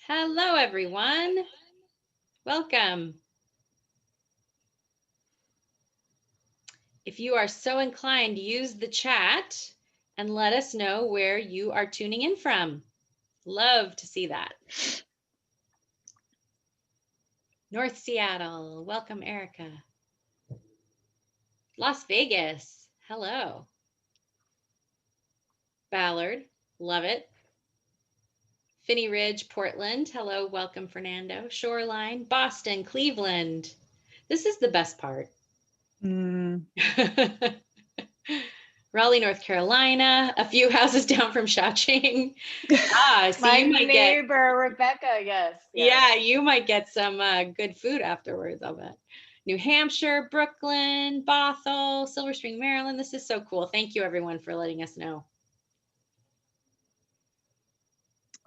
Hello, everyone. Welcome. If you are so inclined, use the chat and let us know where you are tuning in from. Love to see that. North Seattle. Welcome, Erica. Las Vegas. Hello. Ballard. Love it. Finney Ridge, Portland. Hello, welcome, Fernando. Shoreline, Boston, Cleveland. This is the best part. Raleigh, North Carolina, a few houses down from Hsiao-Ching. So my you might neighbor, Rebecca, yes. Yeah, you might get some good food afterwards, I'll bet. New Hampshire, Brooklyn, Bothell, Silver Spring, Maryland. This is so cool. Thank you, everyone, for letting us know.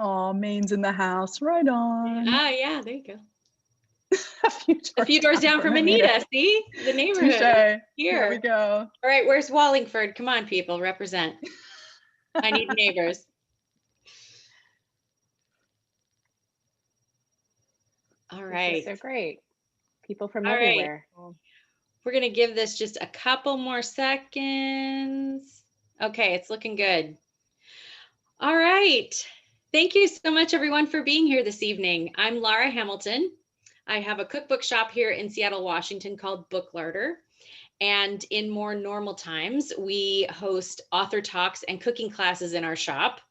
Oh, Maine's in the house. Right on. Oh, yeah, there you go. a few doors down from Anita. See? The neighborhood. Touché. Here. There we go. All right, where's Wallingford? Come on, people, represent. I need neighbors. All right. They're great. People from everywhere. Right. We're going to give this just a couple more seconds. Okay, it's looking good. All right. Thank you so much, everyone, for being here this evening. I'm Laura Hamilton. I have a cookbook shop here in Seattle, Washington called Book Larder. And in more normal times, we host author talks and cooking classes in our shop.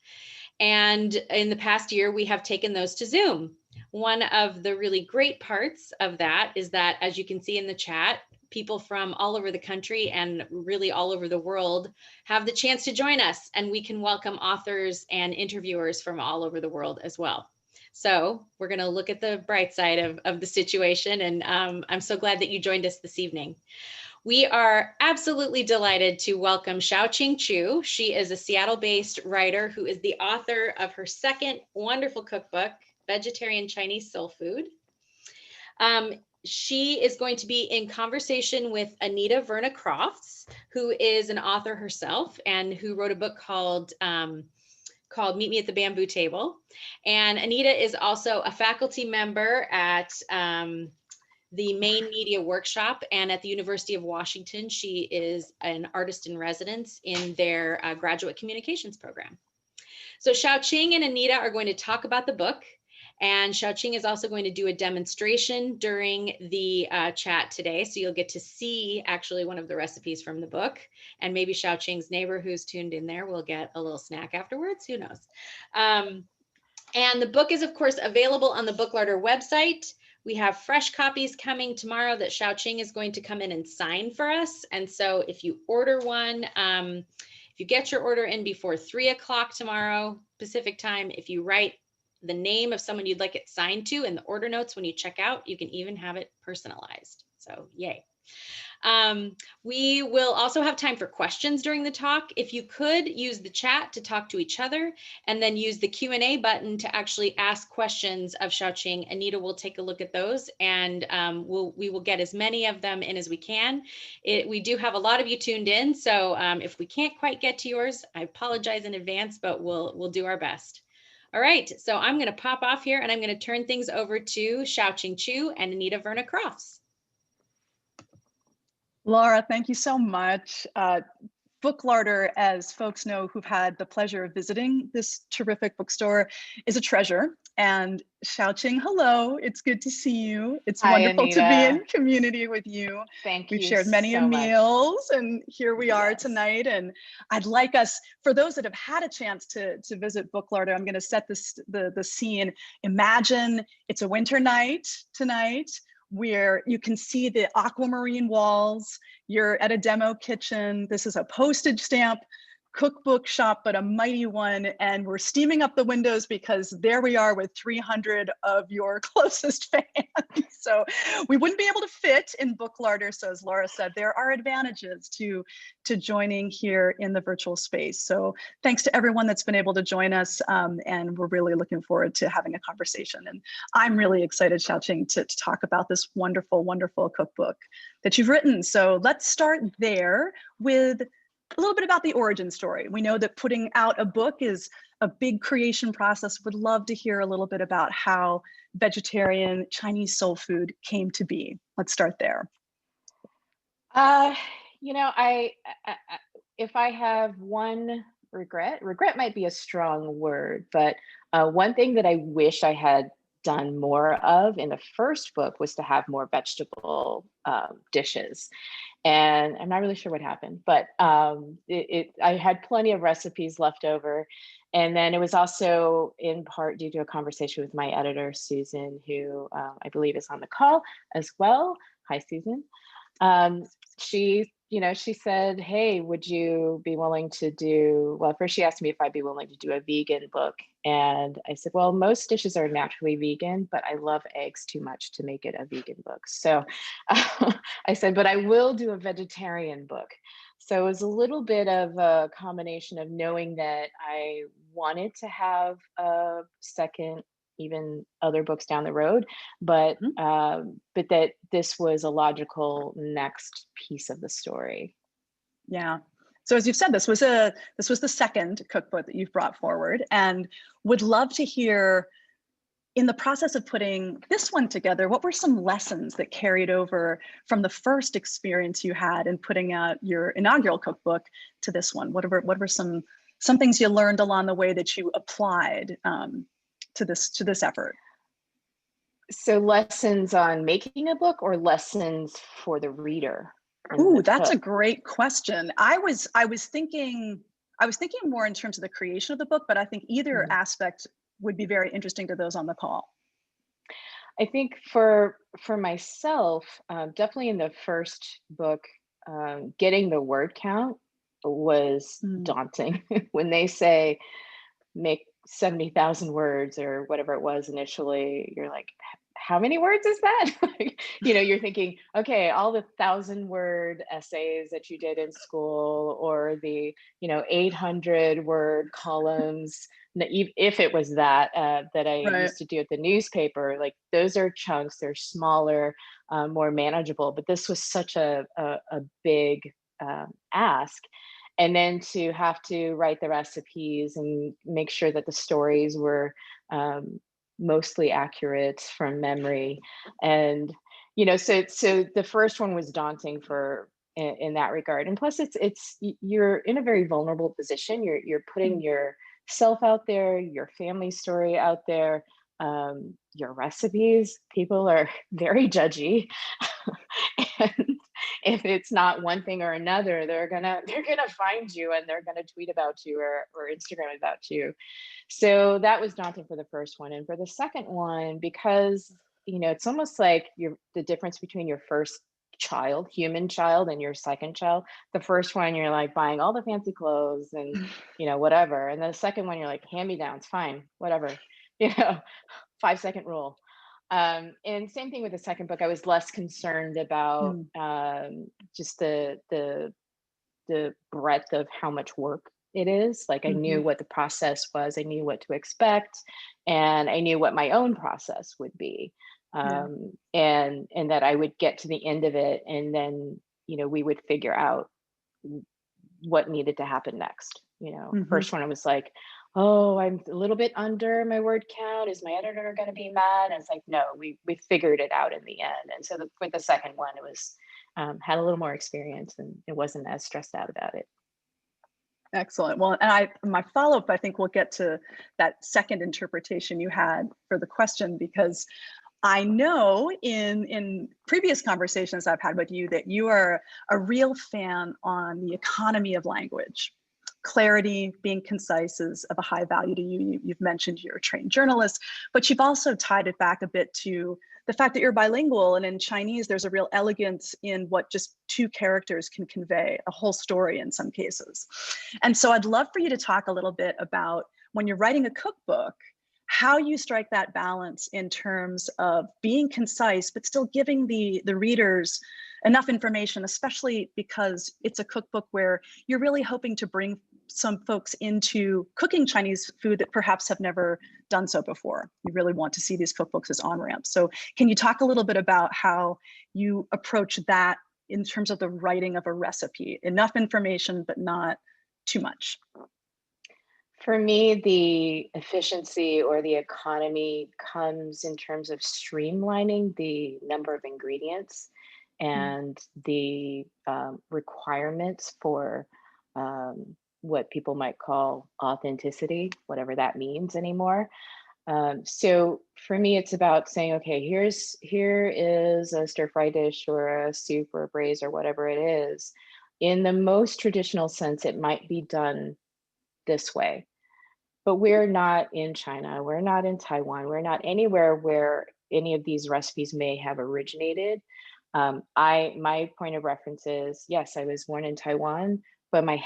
And in the past year, we have taken those to Zoom. One of the really great parts of that is that, as you can see in the chat, people from all over the country and really all over the world have the chance to join us, and we can welcome authors and interviewers from all over the world as well. So we're going to look at the bright side of the situation, and I'm so glad that you joined us this evening. We are absolutely delighted to welcome Hsiao-Ching Chou. She is a Seattle-based writer who is the author of her second wonderful cookbook, Vegetarian Chinese Soul Food. She is going to be in conversation with Anita Verna Crofts, who is an author herself and who wrote a book called Meet Me at the Bamboo Table. And Anita is also a faculty member at the Maine Media Workshop, and at the University of Washington, she is an artist in residence in their graduate communications program. So Hsiao-Ching and Anita are going to talk about the book, and Hsiao-Ching is also going to do a demonstration during the chat today. So you'll get to see actually one of the recipes from the book, and maybe Hsiao-Ching's neighbor who's tuned in there will get a little snack afterwards, who knows. And the book is, of course, available on the Book Larder website. We have fresh copies coming tomorrow that Hsiao-Ching is going to come in and sign for us. And so if you order one, if you get your order in before 3 o'clock tomorrow, Pacific time, if you write the name of someone you'd like it signed to in the order notes when you check out, you can even have it personalized. So yay. We will also have time for questions during the talk. If you could use the chat to talk to each other, and then use the Q&A button to actually ask questions of Hsiao-Ching. Anita will take a look at those, and we will get as many of them in as we can. We do have a lot of you tuned in, so if we can't quite get to yours, I apologize in advance, but we'll do our best. All right, so I'm going to pop off here, and I'm going to turn things over to Hsiao-Ching Chou and Anita Verna Crofts. Laura, thank you so much. Book Larder, as folks know who've had the pleasure of visiting this terrific bookstore, is a treasure. And Hsiao-Ching, hello, it's good to see you. It's wonderful to be in community with you. Thank you. We've shared many meals, and here we are tonight. And I'd like us, for those that have had a chance to visit Book Larder, I'm going to set the scene. Imagine it's a winter night tonight, where you can see the aquamarine walls. You're at a demo kitchen. This is a postage stamp cookbook shop, but a mighty one. And we're steaming up the windows because there we are with 300 of your closest fans. So we wouldn't be able to fit in Book Larder. So as Laura said, there are advantages to joining here in the virtual space. So thanks to everyone that's been able to join us. And we're really looking forward to having a conversation. And I'm really excited, Hsiao-Ching, to talk about this wonderful, wonderful cookbook that you've written. So let's start there with a little bit about the origin story. We know that putting out a book is a big creation process. Would love to hear a little bit about how vegetarian Chinese soul food came to be. Let's start there. You know, if I have one regret might be a strong word, but one thing that I wish I had done more of in the first book was to have more vegetable dishes. And I'm not really sure what happened, but I had plenty of recipes left over. And then it was also in part due to a conversation with my editor, Susan, who I believe is on the call as well. Hi, Susan. She said, hey, would you be willing to do, well, first she asked me if I'd be willing to do a vegan book. And I said, well, most dishes are naturally vegan, but I love eggs too much to make it a vegan book. So I said, but I will do a vegetarian book. So it was a little bit of a combination of knowing that I wanted to have a second, even other books down the road, but that this was a logical next piece of the story. Yeah. So as you've said, this was the second cookbook that you've brought forward, and would love to hear, in the process of putting this one together, what were some lessons that carried over from the first experience you had in putting out your inaugural cookbook to this one? What were some things you learned along the way that you applied to this effort? So lessons on making a book or lessons for the reader? Ooh, that's a great question. I was thinking more in terms of the creation of the book, but I think either aspect would be very interesting to those on the call. I think for myself, definitely in the first book, getting the word count was daunting. When they say make 70,000 words or whatever it was initially, you're like, how many words is that? You're thinking, okay, all the 1,000-word essays that you did in school, or the 800-word columns, if it was that I used to do at the newspaper. Like, those are chunks, they're smaller, more manageable, but this was such a big ask. And then to have to write the recipes and make sure that the stories were mostly accurate from memory. And, so the first one was daunting in that regard. And plus you're in a very vulnerable position. You're putting yourself out there, your family story out there, your recipes. People are very judgy. And if it's not one thing or another, they're gonna find you and they're gonna tweet about you or Instagram about you. So that was daunting for the first one. And for the second one, because it's almost like the difference between your first human child, and your second child. The first one, you're like buying all the fancy clothes and whatever. And the second one, you're like, hand-me-downs, fine, whatever, 5-second rule. And same thing with the second book. I was less concerned about just the breadth of how much work it is. Like, I knew what the process was, I knew what to expect, and I knew what my own process would be. And that I would get to the end of it, and then we would figure out what needed to happen next. First one, I was like, oh, I'm a little bit under my word count. Is my editor going to be mad? And it's like, no, we figured it out in the end. And so with the second one, it was had a little more experience, and it wasn't as stressed out about it. Excellent. Well, and my follow-up, I think we'll get to that second interpretation you had for the question, because I know in previous conversations I've had with you that you are a real fan on the economy of language. Clarity, being concise is of a high value to you. You've mentioned you're a trained journalist, but you've also tied it back a bit to the fact that you're bilingual, and in Chinese, there's a real elegance in what just two characters can convey, a whole story in some cases. And so I'd love for you to talk a little bit about, when you're writing a cookbook, how you strike that balance in terms of being concise, but still giving the readers enough information, especially because it's a cookbook where you're really hoping to bring some folks into cooking Chinese food that perhaps have never done so before. You really want to see these cookbooks as on-ramps. So can you talk a little bit about how you approach that in terms of the writing of a recipe? Enough information, but not too much. For me, the efficiency or the economy comes in terms of streamlining the number of ingredients and the requirements for what people might call authenticity, whatever that means anymore. So for me, it's about saying, okay, here is a stir fry dish or a soup or a braise or whatever it is. In the most traditional sense, it might be done this way. But we're not in China, we're not in Taiwan, we're not anywhere where any of these recipes may have originated. My point of reference is, yes, I was born in Taiwan, but my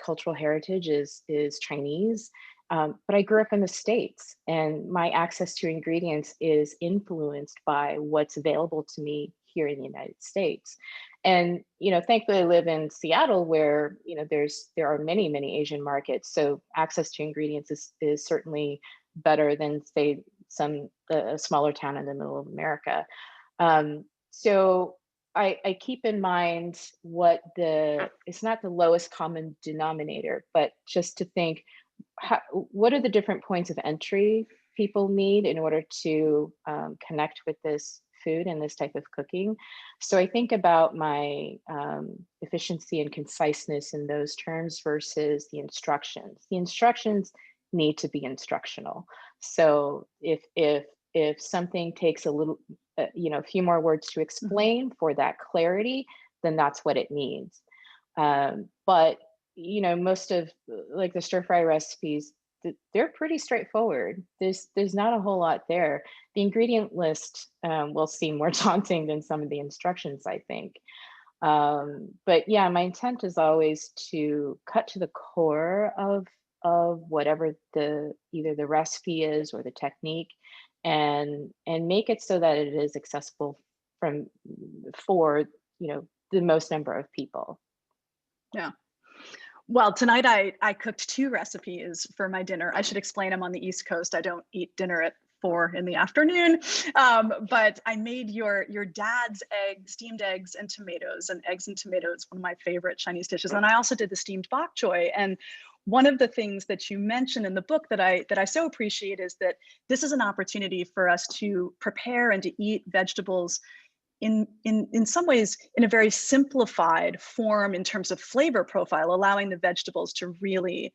cultural heritage is Chinese. But I grew up in the States, and my access to ingredients is influenced by what's available to me here in the United States. And thankfully I live in Seattle, where there are many Asian markets, so access to ingredients is certainly better than, say, some a smaller town in the middle of America. So I keep in mind it's not the lowest common denominator, but just to think, what are the different points of entry people need in order to connect with this food and this type of cooking. So I think about my efficiency and conciseness in those terms versus the instructions. The instructions need to be instructional. So if something takes a few more words to explain for that clarity, then that's what it needs. But most of like the stir fry recipes, they're pretty straightforward. There's not a whole lot there. The ingredient list will seem more daunting than some of the instructions, I think. But yeah, my intent is always to cut to the core of whatever either the recipe is or the technique, and make it so that it is accessible for the most number of people. Yeah. Well, tonight I cooked 2 recipes for my dinner. I should explain I'm on the East Coast. I don't eat dinner at 4 in the afternoon, but I made your dad's steamed eggs and tomatoes, and eggs and tomatoes, one of my favorite Chinese dishes. And I also did the steamed bok choy. And one of the things that you mentioned in the book that I so appreciate is that this is an opportunity for us to prepare and to eat vegetables in some ways in a very simplified form in terms of flavor profile, allowing the vegetables to really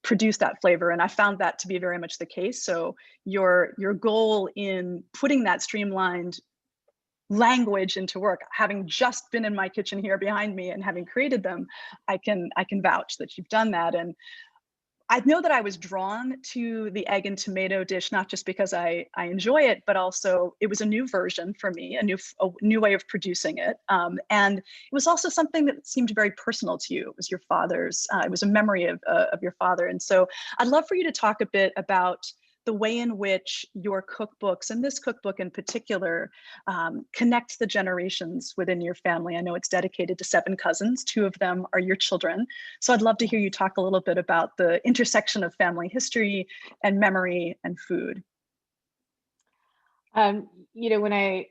produce that flavor. And I found that to be very much the case. So your goal in putting that streamlined language into work, having just been in my kitchen here behind me and having created them, I can vouch that you've done that. And I know that I was drawn to the egg and tomato dish, not just because I enjoy it, but also it was a new version for me, a new way of producing it. And it was also something that seemed very personal to you. It was your father's, it was a memory of your father. And so I'd love for you to talk a bit about the way in which your cookbooks, and this cookbook in particular, connects the generations within your family. I know it's dedicated to 7 cousins. 2 of them are your children. So I'd love to hear you talk a little bit about the intersection of family history and memory and food. When I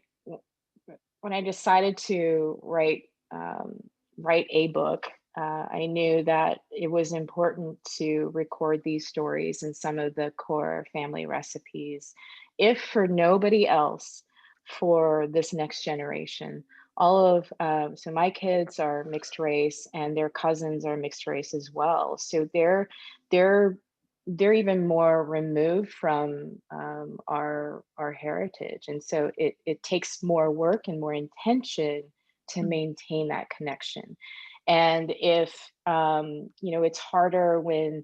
decided to write a book, I knew that it was important to record these stories and some of the core family recipes, if for nobody else, for this next generation. So my kids are mixed race, and their cousins are mixed race as well. So they're even more removed from our heritage, and so it takes more work and more intention to maintain that connection. And if it's harder when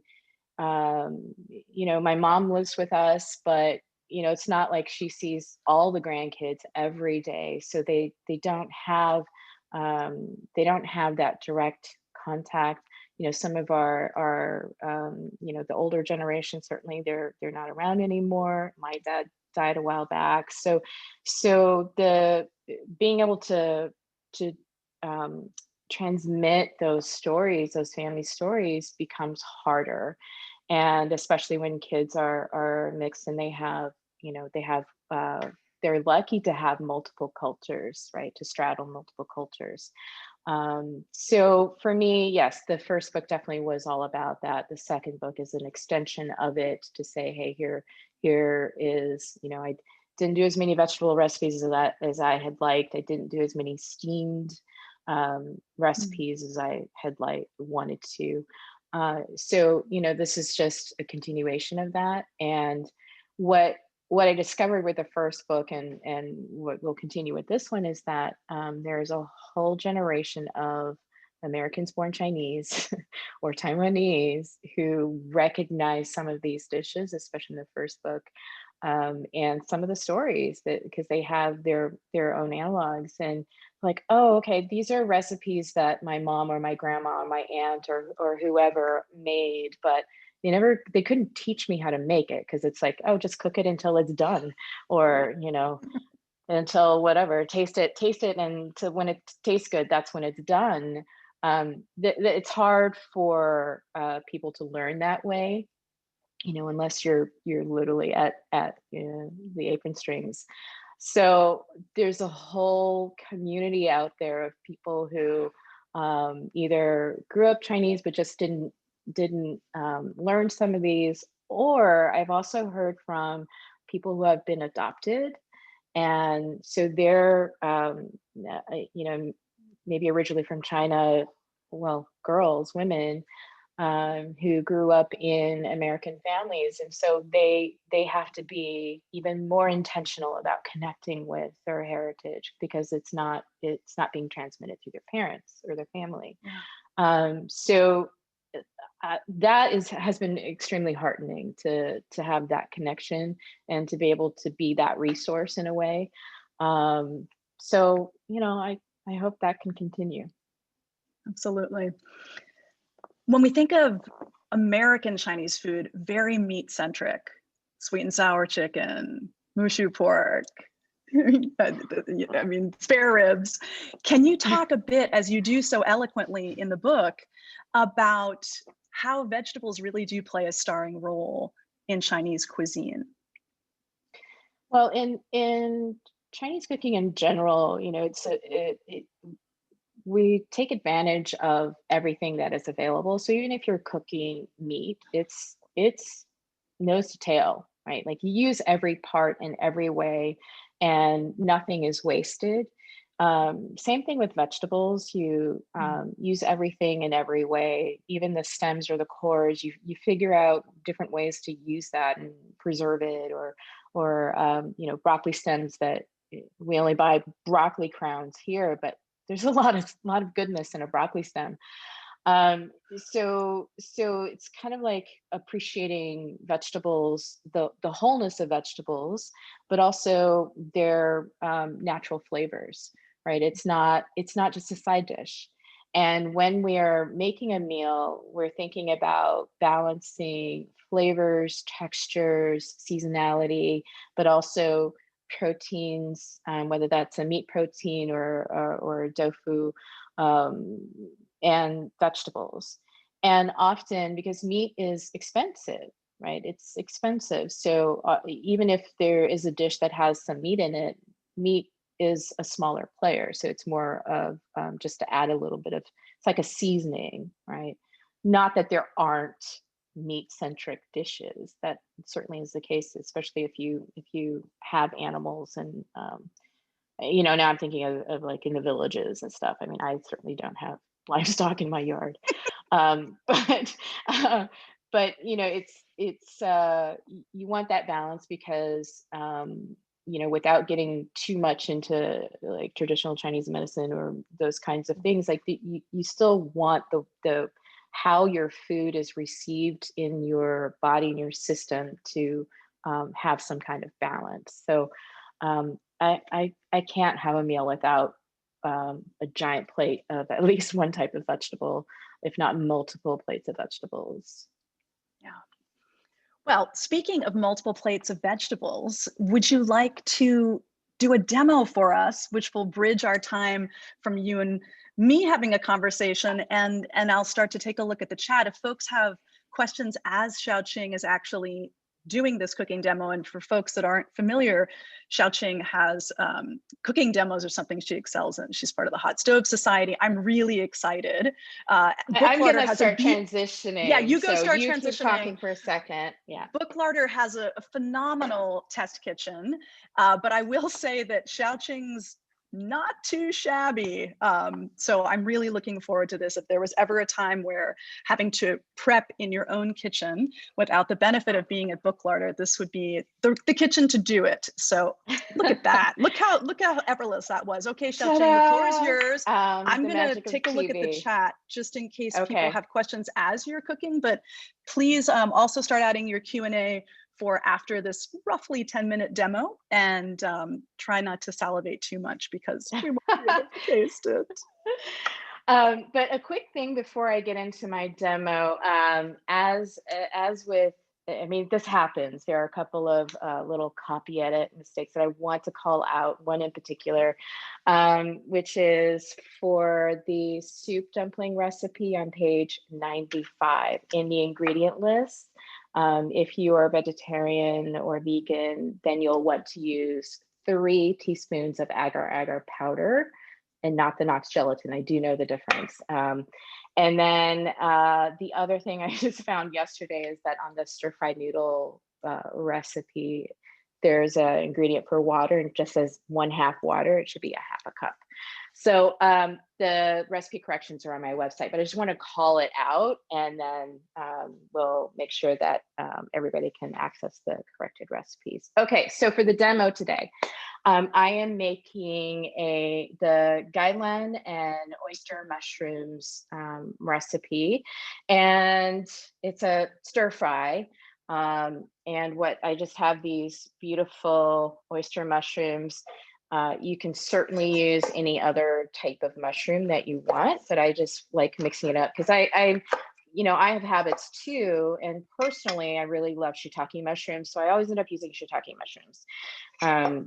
my mom lives with us, but it's not like she sees all the grandkids every day, so they don't have that direct contact. Some of our the older generation, certainly they're not around anymore. My dad died a while back, so the being able to transmit those stories, those family stories, becomes harder. And especially when kids are mixed, and they're lucky to have multiple cultures, right, to straddle multiple cultures. So for me, yes, the first book definitely was all about that. The second book is an extension of it to say, hey, here is, I didn't do as many vegetable recipes as I had liked. I didn't do as many steamed recipes as I had wanted to. So, this is just a continuation of that. And what I discovered with the first book and what will continue with this one is that there's a whole generation of Americans born Chinese or Taiwanese who recognize some of these dishes, especially in the first book, and some of the stories that because they have their own analogs and like, oh, okay, these are recipes that my mom or my grandma or my aunt or whoever made, but they couldn't teach me how to make it because it's like, oh, just cook it until it's done, or until whatever, taste it, and to when it tastes good, that's when it's done. It's hard for people to learn that way, unless you're literally at the apron strings. So there's a whole community out there of people who either grew up Chinese but just didn't learn some of these, or I've also heard from people who have been adopted, and so they're maybe originally from China, well, women who grew up in American families, and so they have to be even more intentional about connecting with their heritage because it's not being transmitted through their parents or their family. So that has been extremely heartening to have that connection and to be able to be that resource in a way. So I hope that can continue. Absolutely. When we think of American Chinese food, very meat centric, sweet and sour chicken, mushu pork, I mean, spare ribs. Can you talk a bit, as you do so eloquently in the book, about how vegetables really do play a starring role in Chinese cuisine? Well, in Chinese cooking in general, we take advantage of everything that is available. So even if you're cooking meat, it's nose to tail, right? Like you use every part in every way and nothing is wasted. Same thing with vegetables. You use everything in every way, even the stems or the cores. You figure out different ways to use that and preserve it, or broccoli stems that we only buy broccoli crowns here, but there's a lot of goodness in a broccoli stem. So it's kind of like appreciating vegetables, the wholeness of vegetables, but also their natural flavors, right? It's not just a side dish. And when we are making a meal, we're thinking about balancing flavors, textures, seasonality, but also proteins, whether that's a meat protein or tofu, and vegetables. And often, because meat is expensive, right? It's expensive. So even if there is a dish that has some meat in it, meat is a smaller player. So it's more of just to add a little bit of, it's like a seasoning, right? Not that there aren't meat-centric dishes. That certainly is the case, especially if you have animals. And now I'm thinking of like in the villages and stuff. I mean, I certainly don't have livestock in my yard, but it's you want that balance because without getting too much into like traditional Chinese medicine or those kinds of things, like you still want the how your food is received in your body and your system to have some kind of balance. So I can't have a meal without a giant plate of at least one type of vegetable, if not multiple plates of vegetables. Yeah. Well, speaking of multiple plates of vegetables, would you like to do a demo for us, which will bridge our time from you and me having a conversation, and I'll start to take a look at the chat. If folks have questions as Hsiao-Ching is actually doing this cooking demo. And for folks that aren't familiar, Hsiao-Ching has cooking demos are something she excels in. She's part of the Hot Stove Society. I'm really excited. I'm going to start transitioning. Yeah, you go so start you transitioning. Keep talking for a second. Yeah. Booklarder has a phenomenal test kitchen, but I will say that Hsiao-Ching's not too shabby. So I'm really looking forward to this. If there was ever a time where having to prep in your own kitchen without the benefit of being at Booklarder, this would be the kitchen to do it. So look at that. Look how effortless that was. Okay, Hsiao-Ching, the floor is yours. I'm gonna take a look at the chat just in case people have questions as you're cooking, but please also start adding your Q&A for after this roughly 10-minute demo, and try not to salivate too much because we won't be able to taste it. But a quick thing before I get into my demo, as with, I mean, this happens. There are a couple of little copy edit mistakes that I want to call out. One in particular, which is for the soup dumpling recipe on page 95 in the ingredient list. If you are vegetarian or vegan, then you'll want to use 3 teaspoons of agar-agar powder and not the Knox gelatin. I do know the difference. And then the other thing I just found yesterday is that on the stir-fried noodle recipe, there's an ingredient for water, and it just says 1/2 water. It should be 1/2 cup. So the recipe corrections are on my website, but I just want to call it out, and then we'll make sure that everybody can access the corrected recipes. Okay, so for the demo today, I am making the gailan and oyster mushrooms recipe, and it's a stir fry. And what I just have these beautiful oyster mushrooms. You can certainly use any other type of mushroom that you want, but I just like mixing it up because I have habits too. And personally, I really love shiitake mushrooms. So I always end up using shiitake mushrooms.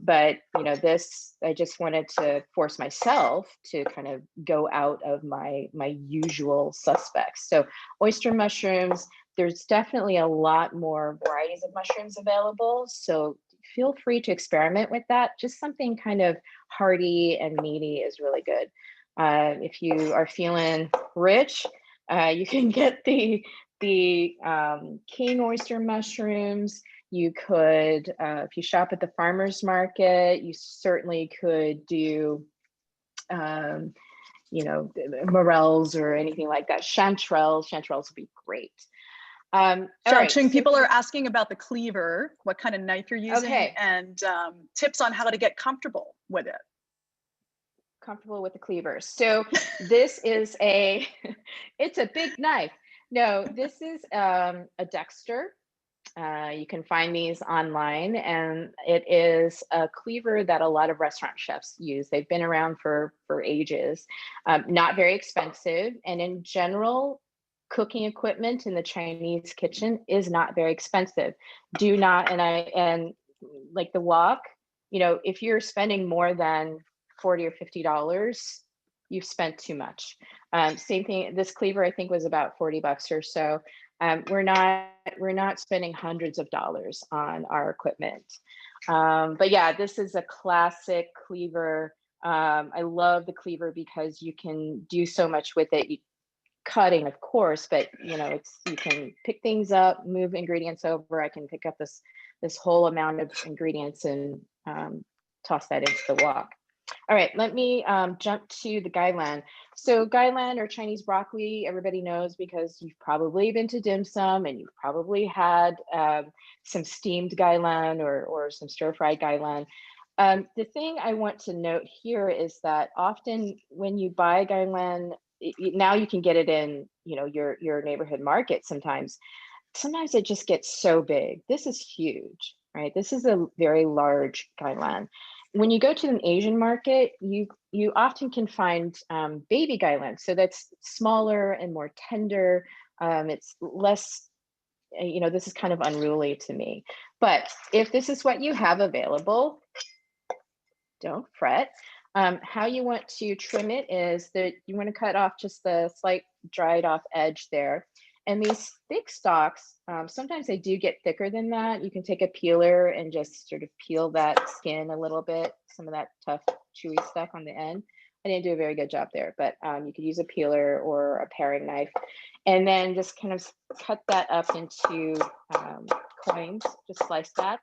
But this, I just wanted to force myself to kind of go out of my usual suspects. So oyster mushrooms, there's definitely a lot more varieties of mushrooms available. So feel free to experiment with that. Just something kind of hearty and meaty is really good. If you are feeling rich, you can get the king oyster mushrooms. You could, if you shop at the farmer's market, you certainly could do, morels or anything like that. Chanterelles would be great. Hsiao-Ching, people are asking about the cleaver, what kind of knife you're using, and tips on how to get comfortable with it. Comfortable with the cleaver. So this is it's a big knife. No, this is a Dexter. You can find these online, and it is a cleaver that a lot of restaurant chefs use. They've been around for ages. Not very expensive, and in general, cooking equipment in the Chinese kitchen is not very expensive. Do not, and like the wok, if you're spending more than $40 or $50, you've spent too much. Same thing, this cleaver I think was about $40 or so. We're not spending hundreds of dollars on our equipment. But yeah, this is a classic cleaver. I love the cleaver because you can do so much with it. Cutting, of course, but you can pick things up, move ingredients over. I can pick up this whole amount of ingredients and toss that into the wok. All right, let me jump to the gailan. So gailan, or Chinese broccoli, everybody knows because you've probably been to dim sum and you've probably had some steamed gailan or some stir-fried gailan. The thing I want to note here is that often when you buy gailan, now you can get it in your neighborhood market. Sometimes it just gets so big. This is huge, right? This is a very large gailan. When you go to an Asian market, you often can find baby gailan. So that's smaller and more tender. It's less, this is kind of unruly to me. But if this is what you have available, don't fret. How you want to trim it is that you want to cut off just the slight dried off edge there. And these thick stalks, sometimes they do get thicker than that. You can take a peeler and just sort of peel that skin a little bit, some of that tough, chewy stuff on the end. I didn't do a very good job there, but you could use a peeler or a paring knife, and then just kind of cut that up into coins, just slice that.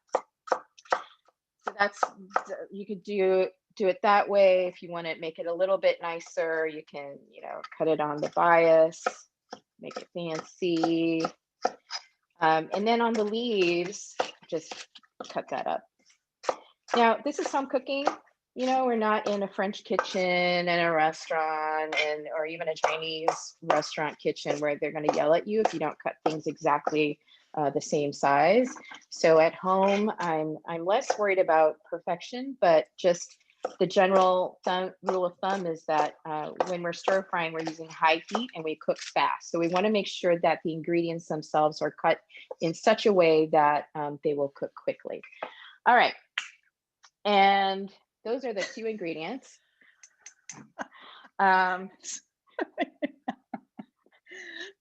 So that's, you could do it that way. If you want to make it a little bit nicer, you can, you know, cut it on the bias, make it fancy. And then on the leaves, just cut that up. Now, this is home cooking. You know, we're not in a French kitchen and a restaurant, or even a Chinese restaurant kitchen where they're going to yell at you if you don't cut things exactly the same size. So at home, I'm less worried about perfection, but just the general rule of thumb is that when we're stir frying, we're using high heat and we cook fast. So we want to make sure that the ingredients themselves are cut in such a way that they will cook quickly. All right. And those are the 2 ingredients.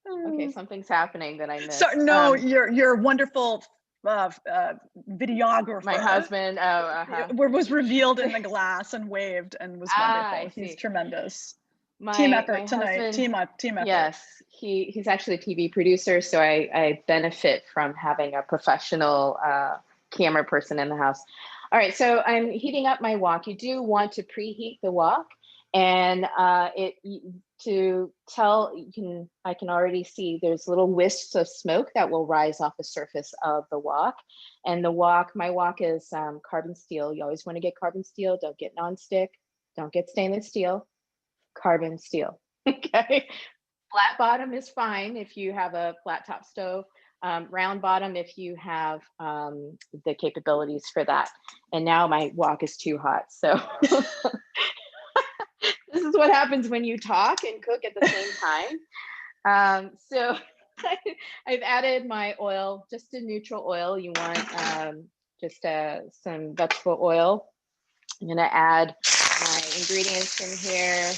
Okay, something's happening that I missed. So, no, your wonderful videographer. My husband was revealed in the glass and waved and was wonderful. He's tremendous. Team effort tonight. Husband, team effort. Yes, he's actually a TV producer, so I benefit from having a professional camera person in the house. All right, so I'm heating up my wok. You do want to preheat the wok, and I can already see there's little wisps of smoke that will rise off the surface of the wok. And my wok is carbon steel. You always want to get carbon steel. Don't get nonstick. Don't get stainless steel. Carbon steel. Okay. Flat bottom is fine if you have a flat top stove. Round bottom if you have the capabilities for that. And now my wok is too hot. So this is what happens when you talk and cook at the same time. So I've added my oil, just a neutral oil. You want just some vegetable oil. I'm going to add my ingredients in here.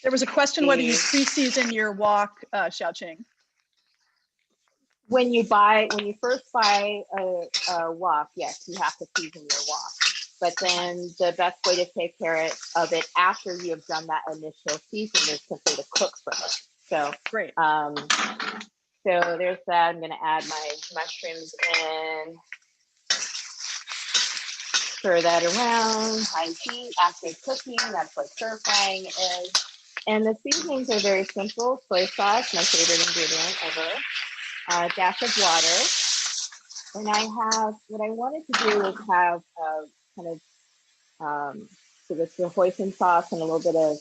There was a question whether you pre-season your wok, Hsiao-Ching. When you first buy a wok, yes, you have to season your wok. But then the best way to take care of it after you have done that initial season is simply to cook from it. So great. So there's that. I'm going to add my mushrooms in. Stir that around, high heat, after cooking. That's what stir frying is. And the seasonings are very simple. Soy sauce, my favorite ingredient ever. A dash of water. And what I wanted to do is have kind of, so with the hoisin sauce and a little bit of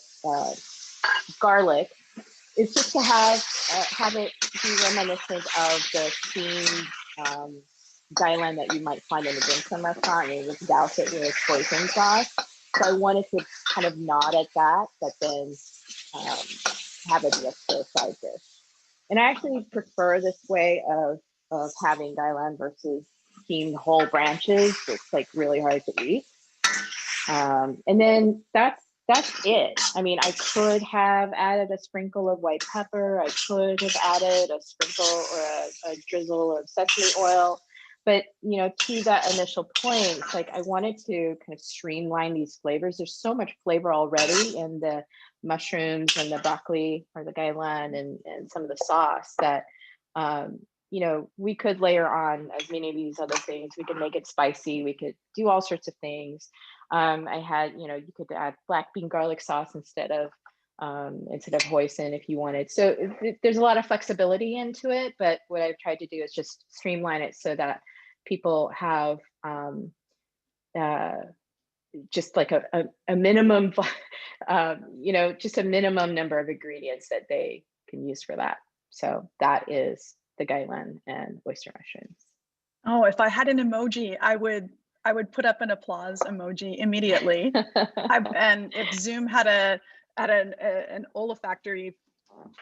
garlic, is just to have it be reminiscent of the steamed gailan that you might find in a dim sum restaurant, and you just douse it with hoisin sauce. So I wanted to kind of nod at that, but then have it be a stir-fried dish. And I actually prefer this way of having gailan versus steamed whole branches. It's like really hard to eat. And then that's it. I mean, I could have added a sprinkle of white pepper. I could have added a sprinkle or a drizzle of sesame oil. But, you know, to that initial point, it's like I wanted to kind of streamline these flavors. There's so much flavor already in the mushrooms and the broccoli or the gailan and some of the sauce that, you know, we could layer on as many of these other things. We could make it spicy. We could do all sorts of things. I had, you know, you could add black bean garlic sauce instead of hoisin if you wanted. So there's a lot of flexibility into it, but what I've tried to do is just streamline it so that people have just like a minimum, you know, just a minimum number of ingredients that they can use for that. So that is the gailan and oyster mushrooms. Oh, if I had an emoji, I would put up an applause emoji immediately. And if Zoom had an olfactory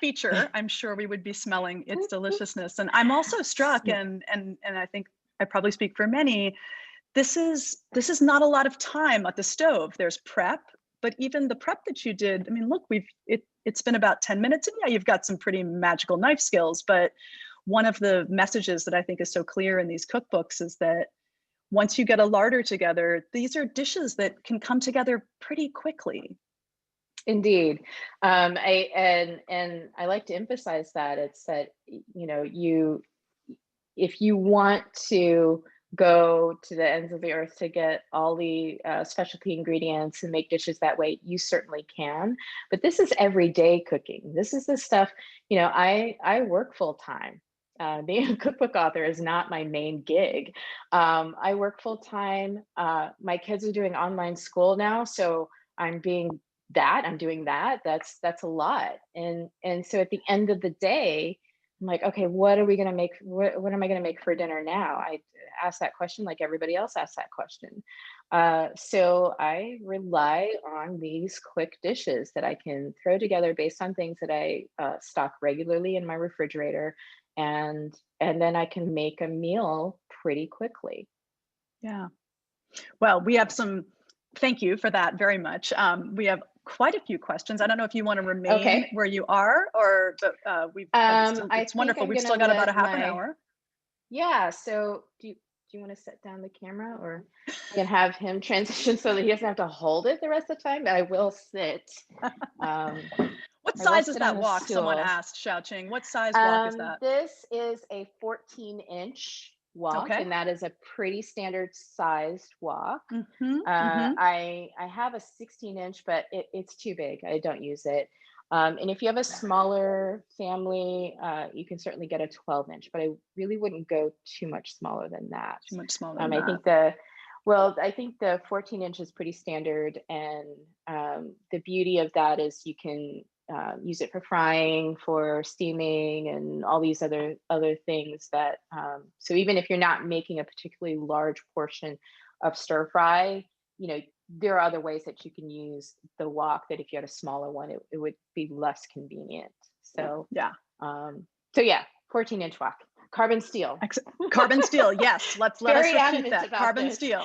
feature, I'm sure we would be smelling its deliciousness. And I'm also struck, and I think I probably speak for many, this is not a lot of time at the stove. There's prep, but even the prep that you did, I mean, look, it's been about 10 minutes, and yeah, you've got some pretty magical knife skills, but one of the messages that I think is so clear in these cookbooks is that once you get a larder together, these are dishes that can come together pretty quickly. Indeed. I like to emphasize that it's that, you know, if you want to go to the ends of the earth to get all the specialty ingredients and make dishes that way, you certainly can. But this is everyday cooking. This is the stuff, you know, I work full time. Being a cookbook author is not my main gig. I work full time. My kids are doing online school now, so I'm doing that. That's a lot. And so at the end of the day, I'm like, okay, what are we going to make? What am I going to make for dinner now? I ask that question like everybody else asks that question. So I rely on these quick dishes that I can throw together based on things that I stock regularly in my refrigerator. And then I can make a meal pretty quickly. Yeah. Well, we have thank you for that very much. We have quite a few questions. I don't know if you want to remain where you are, or it's wonderful. We've still got about a half an hour. Yeah. So do you want to set down the camera, or I can have him transition so that he doesn't have to hold it the rest of the time? But I will sit. What size is that wok? Someone asked, Hsiao-Ching. What size wok is that? This is a 14-inch wok, and that is a pretty standard sized wok. I have a 16-inch, but it's too big. I don't use it. And if you have a smaller family, you can certainly get a 12-inch, but I really wouldn't go too much smaller than that. Too much smaller than that. I think the 14-inch is pretty standard, and the beauty of that is you can use it for frying, for steaming, and all these other things that, so even if you're not making a particularly large portion of stir fry, you know, there are other ways that you can use the wok that if you had a smaller one, it would be less convenient. So yeah. 14-inch wok. Carbon steel. Carbon steel, yes. Let us repeat that. Carbon steel.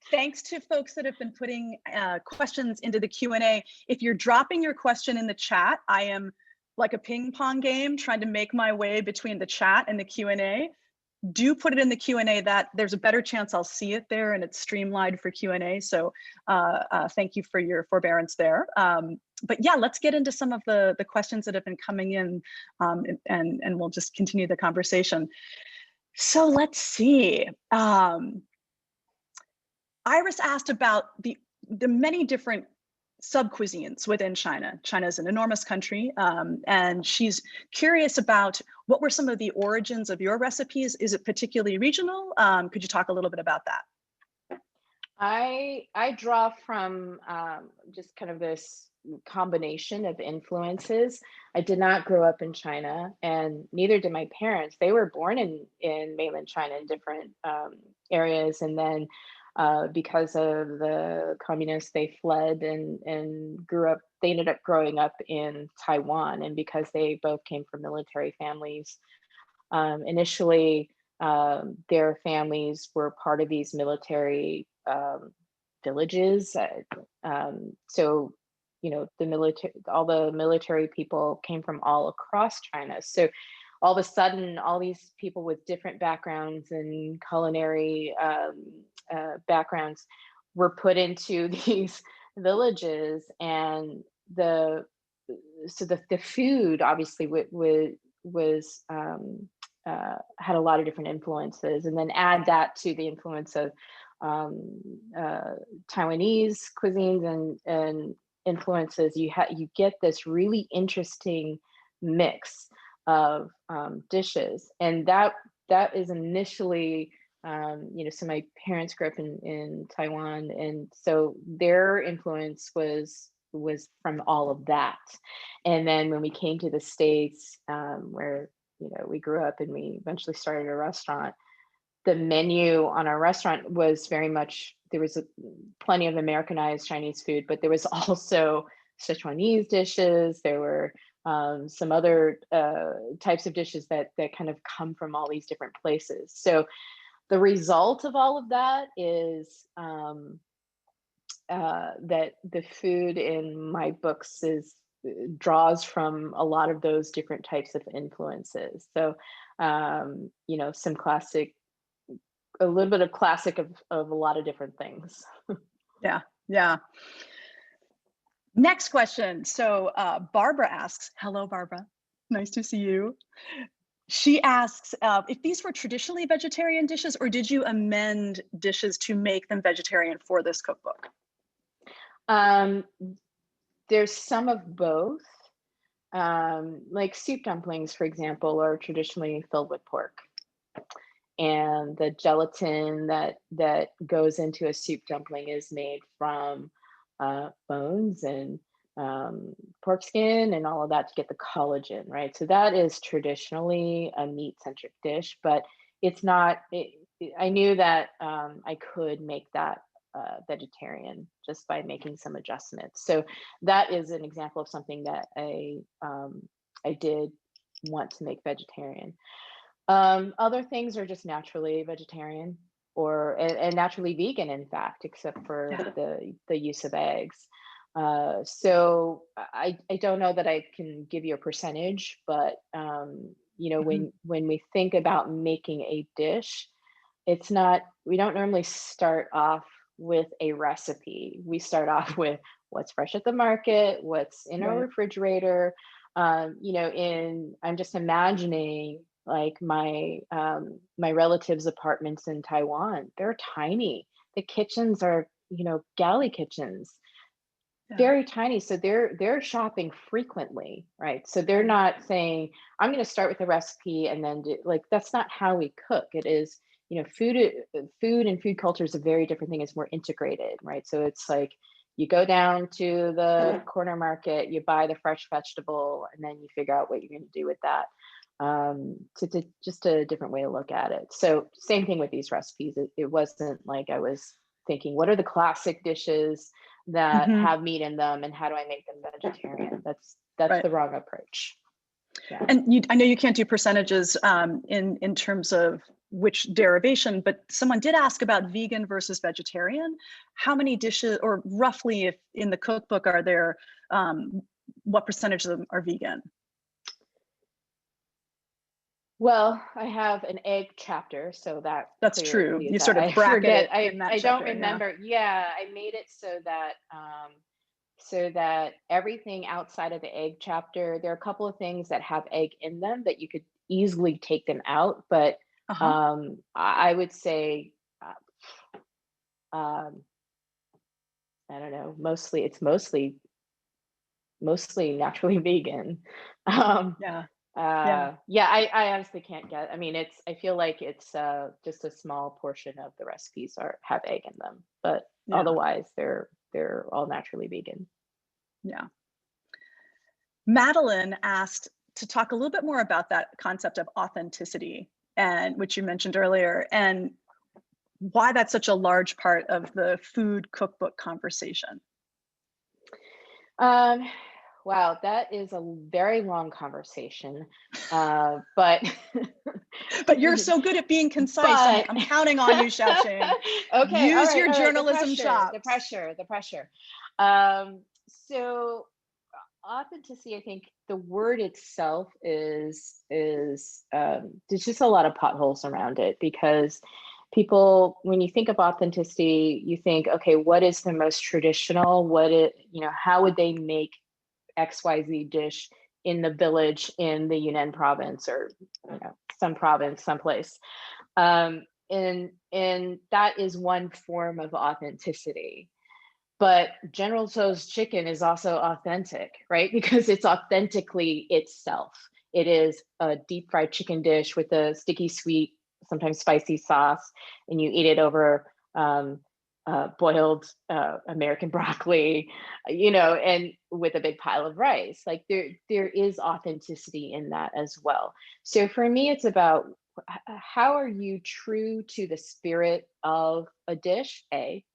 Thanks to folks that have been putting questions into the Q&A. If you're dropping your question in the chat, I am like a ping pong game trying to make my way between the chat and the Q&A. Do put it in the Q&A. That there's a better chance I'll see it there, and it's streamlined for Q&A. So thank you for your forbearance there. But yeah, let's get into some of the questions that have been coming in, and we'll just continue the conversation. So let's see. Iris asked about the many different sub-cuisines within China. China is an enormous country, and she's curious about what were some of the origins of your recipes. Is it particularly regional? Could you talk a little bit about that? I draw from just kind of this combination of influences. I did not grow up in China, and neither did my parents. They were born in mainland China in different areas, and then because of the communists, they fled and grew up. They ended up growing up in Taiwan, and because they both came from military families, initially their families were part of these military villages. So, you know, all the military people came from all across China. So all of a sudden, all these people with different backgrounds and culinary backgrounds were put into these villages, and the food obviously was had a lot of different influences, and then add that to the influence of Taiwanese cuisines and influences, you get this really interesting mix of dishes. And that is initially, you know, so my parents grew up in Taiwan, and so their influence was from all of that. And then when we came to the States, where, you know, we grew up and we eventually started a restaurant, the menu on our restaurant was very much, there was plenty of Americanized Chinese food, but there was also Sichuanese dishes. There were some other types of dishes that kind of come from all these different places. So the result of all of that is that the food in my books draws from a lot of those different types of influences. So, you know, some classic, a little bit of classic of a lot of different things. Yeah, yeah. Next question. So Barbara asks, hello, Barbara. Nice to see you. She asks if these were traditionally vegetarian dishes, or did you amend dishes to make them vegetarian for this cookbook? There's some of both. Like soup dumplings, for example, are traditionally filled with pork. And the gelatin that goes into a soup dumpling is made from bones and pork skin and all of that to get the collagen, right? So that is traditionally a meat-centric dish, but it's not. I knew that I could make that vegetarian just by making some adjustments. So that is an example of something that I did want to make vegetarian. Other things are just naturally vegetarian or and naturally vegan, in fact, except for the use of eggs. So I don't know that I can give you a percentage, but you know, when we think about making a dish, it's not, we don't normally start off with a recipe. We start off with what's fresh at the market, what's in our refrigerator. You know, I'm just imagining like my relatives' apartments in Taiwan. They're tiny. The kitchens are, you know, galley kitchens, very tiny. So they're shopping frequently, right? So they're not saying, I'm going to start with a recipe and then do, like, that's not how we cook. It is, you know, food and food culture is a very different thing. It's more integrated, right? So it's like you go down to the corner market, you buy the fresh vegetable, and then you figure out what you're going to do with that. To just a different way to look at it. So same thing with these recipes. It wasn't like I was thinking, what are the classic dishes that have meat in them and how do I make them vegetarian? That's the wrong approach. Yeah. And I know you can't do percentages in terms of which derivation, but someone did ask about vegan versus vegetarian. How many dishes, or roughly, if in the cookbook, are there, what percentage of them are vegan? Well, I have an egg chapter, so that's true. You sort of bracket it in that I chapter, don't remember. Yeah, I made it so that everything outside of the egg chapter, there are a couple of things that have egg in them that you could easily take them out, but I would say I don't know, it's mostly naturally vegan. I honestly can't get, I mean, I feel like it's just a small portion of the recipes have egg in them, but otherwise they're all naturally vegan. Yeah. Madeline asked to talk a little bit more about that concept of authenticity, and which you mentioned earlier, and why that's such a large part of the food cookbook conversation. Wow, that is a very long conversation, but but you're so good at being concise. I'm counting on you, Hsiao-Ching. Okay, use your journalism chops. The pressure. So authenticity, I think the word itself is there's just a lot of potholes around it, because people, when you think of authenticity, you think, okay, what is the most traditional? How would they make XYZ dish in the village in the Yunnan province, or some province someplace, and that is one form of authenticity. But General Tso's chicken is also authentic, right? Because it's authentically itself. It is a deep fried chicken dish with a sticky, sweet, sometimes spicy sauce, and you eat it over boiled American broccoli, and with a big pile of rice. Like there is authenticity in that as well. So for me, it's about how are you true to the spirit of a dish, A,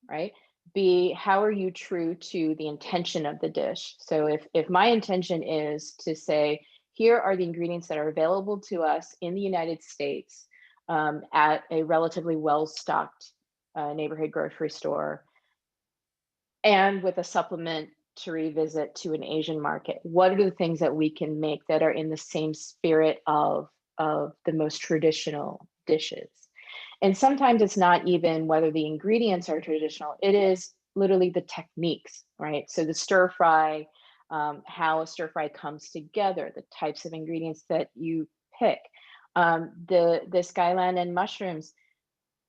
right? B, how are you true to the intention of the dish? So if my intention is to say, here are the ingredients that are available to us in the United States at a relatively well-stocked neighborhood grocery store, and with a supplementary visit to an Asian market. What are the things that we can make that are in the same spirit of the most traditional dishes? And sometimes it's not even whether the ingredients are traditional, it is literally the techniques, right? So the stir fry, how a stir fry comes together, the types of ingredients that you pick. The skyline and mushrooms,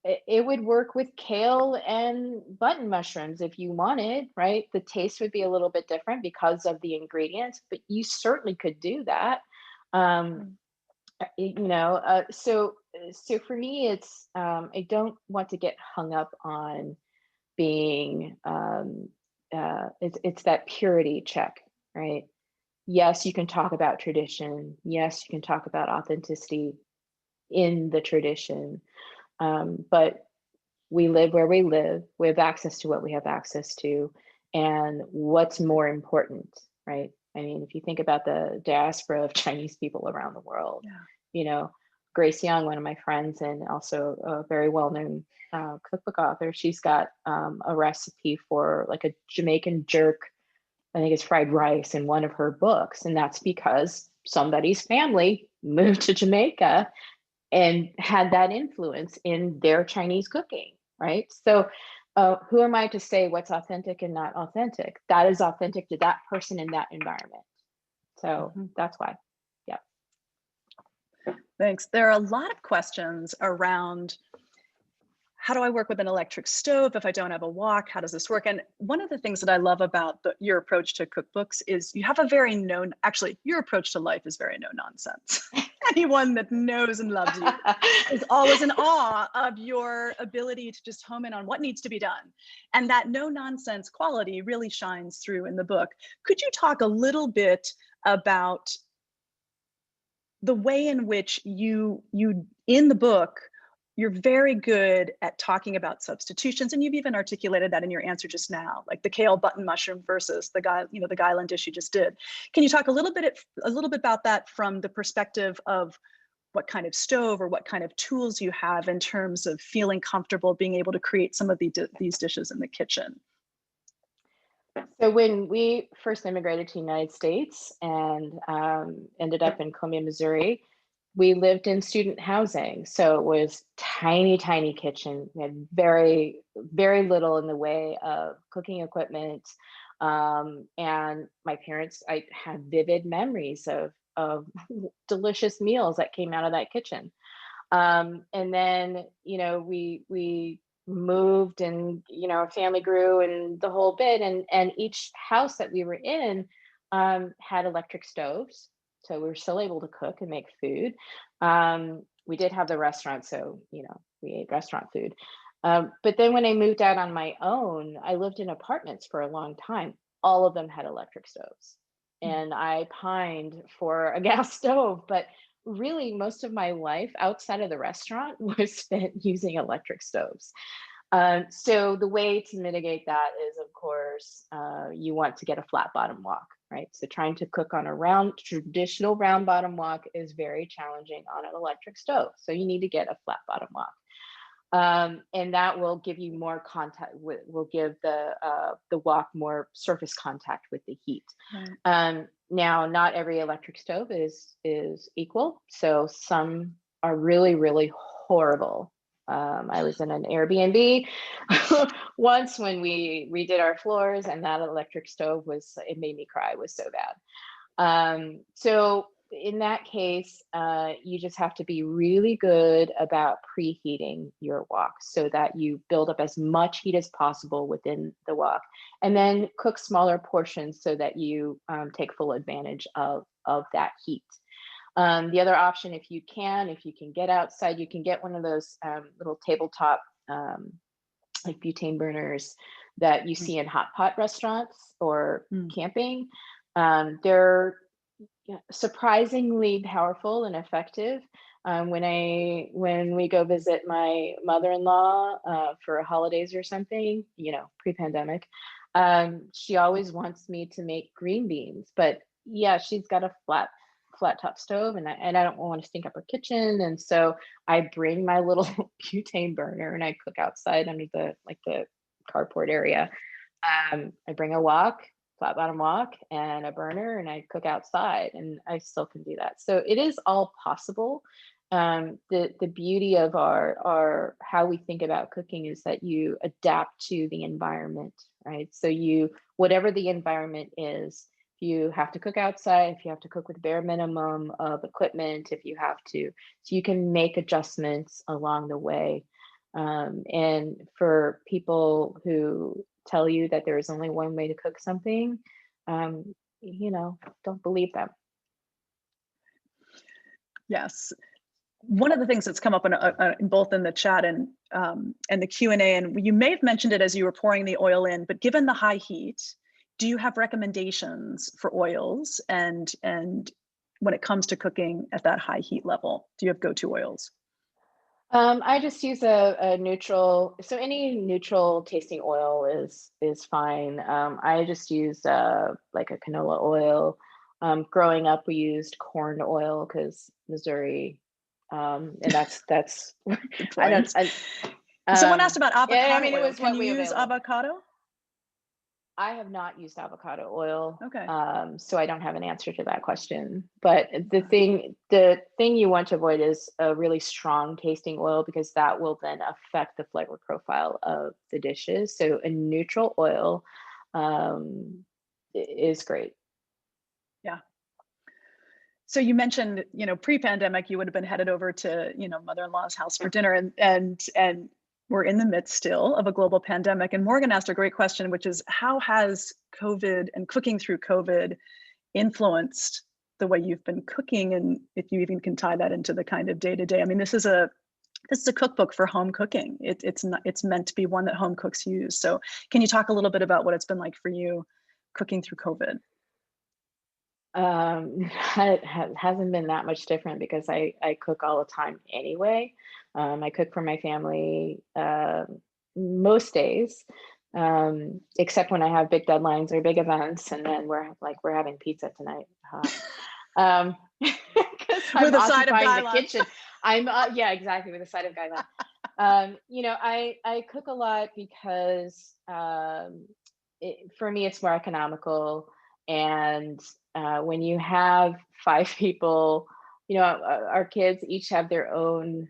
it would work with kale and button mushrooms if you wanted, right? The taste would be a little bit different because of the ingredients, but you certainly could do that. So for me, it's I don't want to get hung up on being it's that purity check, right? Yes, you can talk about tradition. Yes, you can talk about authenticity in the tradition. But we live where we live. We have access to what we have access to, and what's more important, right? I mean, if you think about the diaspora of Chinese people around the world, Grace Young, one of my friends, and also a very well-known cookbook author, she's got a recipe for like a Jamaican jerk, I think it's fried rice, in one of her books. And that's because somebody's family moved to Jamaica and had that influence in their Chinese cooking, right? So who am I to say what's authentic and not authentic? That is authentic to that person in that environment. So that's why. Yeah. Thanks. There are a lot of questions around, how do I work with an electric stove if I don't have a wok? How does this work? And one of the things that I love about your approach to cookbooks is you have a very your approach to life is very no nonsense. Anyone that knows and loves you is always in awe of your ability to just home in on what needs to be done. And that no nonsense quality really shines through in the book. Could you talk a little bit about the way in which you in the book, you're very good at talking about substitutions, and you've even articulated that in your answer just now, like the kale button mushroom versus the guyland dish you just did. Can you talk a little bit about that from the perspective of what kind of stove or what kind of tools you have in terms of feeling comfortable being able to create some of these dishes in the kitchen? So when we first immigrated to the United States and ended up in Columbia, Missouri, we lived in student housing. So it was tiny, tiny kitchen. We had very, very little in the way of cooking equipment. And my parents, I had vivid memories of delicious meals that came out of that kitchen. And then, we moved, and our family grew and the whole bit, and each house that we were in had electric stoves, so we were still able to cook and make food. We did have the restaurant, so we ate restaurant food. But then when I moved out on my own, I lived in apartments for a long time. All of them had electric stoves, and I pined for a gas stove, but really most of my life outside of the restaurant was spent using electric stoves. So the way to mitigate that is, of course, you want to get a flat bottom wok, right? So trying to cook on a traditional round bottom wok is very challenging on an electric stove. So you need to get a flat bottom wok. And that will give you more contact will give the wok more surface contact with the heat. Right. Now, not every electric stove is equal. So some are really, really horrible. I was in an Airbnb once when we redid our floors, and that electric stove it made me cry. It was so bad. So in that case, you just have to be really good about preheating your wok so that you build up as much heat as possible within the wok, and then cook smaller portions so that you take full advantage of that heat. The other option, if you can get outside, you can get one of those little tabletop like butane burners that you see in hot pot restaurants or camping. They're surprisingly powerful and effective. When we go visit my mother-in-law for holidays or something, pre-pandemic, she always wants me to make green beans, but yeah, she's got a flat top stove, and I don't want to stink up her kitchen, and so I bring my little butane burner and I cook outside under the carport area. I bring a flat bottom wok and a burner, and I cook outside, and I still can do that. So it is all possible. The beauty of our how we think about cooking is that you adapt to the environment, right? So whatever the environment is, if you have to cook outside, if you have to cook with bare minimum of equipment, if you have to, so you can make adjustments along the way. And for people who tell you that there is only one way to cook something, don't believe them. Yes. One of the things that's come up in both in the chat and the Q&A, and you may have mentioned it as you were pouring the oil in, but given the high heat, do you have recommendations for oils and when it comes to cooking at that high heat level? Do you have go-to oils? I just use a neutral, so any neutral tasting oil is fine. I just use like a canola oil. Growing up, we used corn oil because Missouri, and that's I don't. Someone asked about avocado yeah, I mean, oil. it was Can what we you use available. avocado? I have not used avocado oil. Okay. So I don't have an answer to that question. But the thing you want to avoid is a really strong tasting oil, because that will then affect the flavor profile of the dishes. So a neutral oil is great. Yeah. So you mentioned, pre-pandemic, you would have been headed over to, mother-in-law's house for dinner, and we're in the midst still of a global pandemic. And Morgan asked a great question, which is, how has COVID and cooking through COVID influenced the way you've been cooking? And if you even can tie that into the kind of day-to-day. I mean, this is a cookbook for home cooking. It's meant to be one that home cooks use. So can you talk a little bit about what it's been like for you cooking through COVID? It hasn't been that much different, because I cook all the time anyway. I cook for my family most days, except when I have big deadlines or big events, and then we're having pizza tonight. Because I'm occupying the kitchen. I'm yeah, exactly, with a side of gailan. I cook a lot because for me it's more economical, and when you have 5 people, our kids each have their own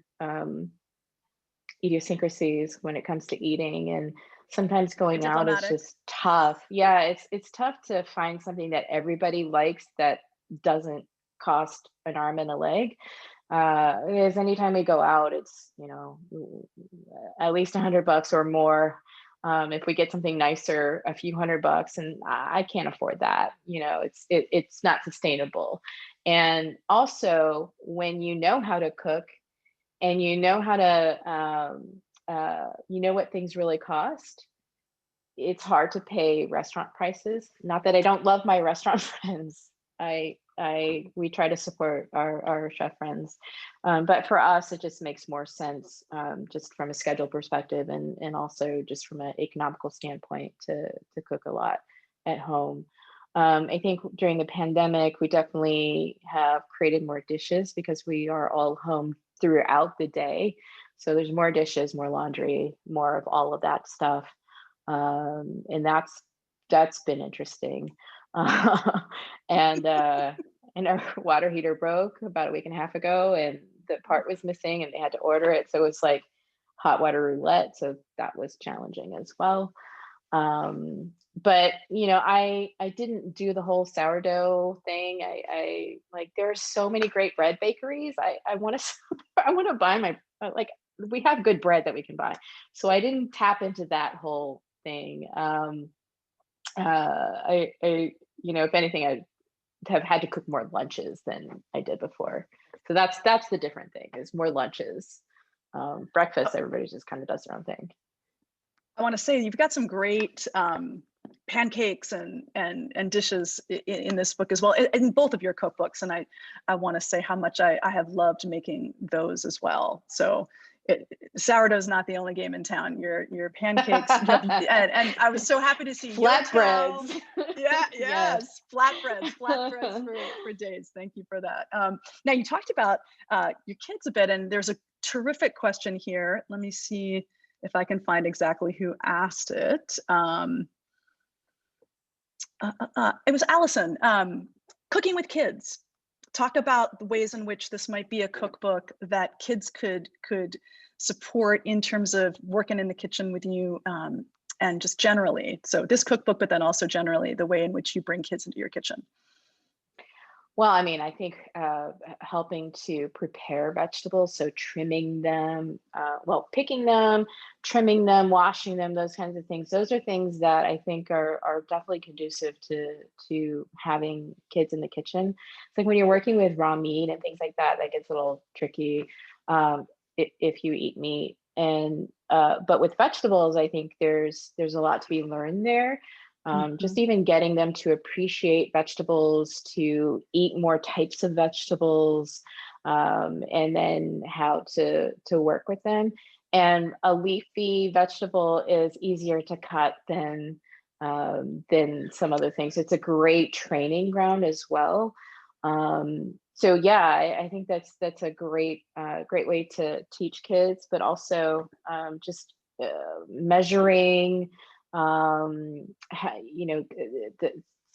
idiosyncrasies when it comes to eating, and sometimes going out is just tough. Yeah, it's tough to find something that everybody likes that doesn't cost an arm and a leg. Because anytime we go out, it's at least $100 or more. If we get something nicer, a few $100, and I can't afford that. It's not sustainable. And also, when you know how to cook, and you know how to, what things really cost, it's hard to pay restaurant prices. Not that I don't love my restaurant friends. We try to support our chef friends, but for us it just makes more sense, just from a schedule perspective, and also just from an economical standpoint, to cook a lot at home. I think during the pandemic we definitely have created more dishes because we are all home throughout the day, so there's more dishes, more laundry, more of all of that stuff, and that's been interesting. And our water heater broke about a week and a half ago, and the part was missing, and they had to order it. So it was like hot water roulette. So that was challenging as well. But I didn't do the whole sourdough thing. I like, there are so many great bread bakeries. I want to buy we have good bread that we can buy. So I didn't tap into that whole thing. If anything, I have had to cook more lunches than I did before. So that's the different thing, is more lunches. Breakfast, everybody just kind of does their own thing. I want to say you've got some great pancakes and dishes in this book as well, in both of your cookbooks. And I want to say how much I have loved making those as well. So sourdough is not the only game in town. Your pancakes, and I was so happy to see flatbreads. Yes, flatbreads for days. Thank you for that. Now you talked about your kids a bit, and there's a terrific question here. Let me see if I can find exactly who asked it. it was Allison, cooking with kids. Talk about the ways in which this might be a cookbook that kids could support in terms of working in the kitchen with you, and just generally. So this cookbook, but then also generally the way in which you bring kids into your kitchen. Well, I mean, I think helping to prepare vegetables, so trimming them, well, picking them, trimming them, washing them, those kinds of things. Those are things that I think are definitely conducive to having kids in the kitchen. It's like when you're working with raw meat and things like that, that gets a little tricky if you eat meat. And but with vegetables, I think there's a lot to be learned there. Just even getting them to appreciate vegetables, to eat more types of vegetables, and then how to work with them. And a leafy vegetable is easier to cut than some other things. It's a great training ground as well. So yeah, I think that's a great way to teach kids, but also just measuring.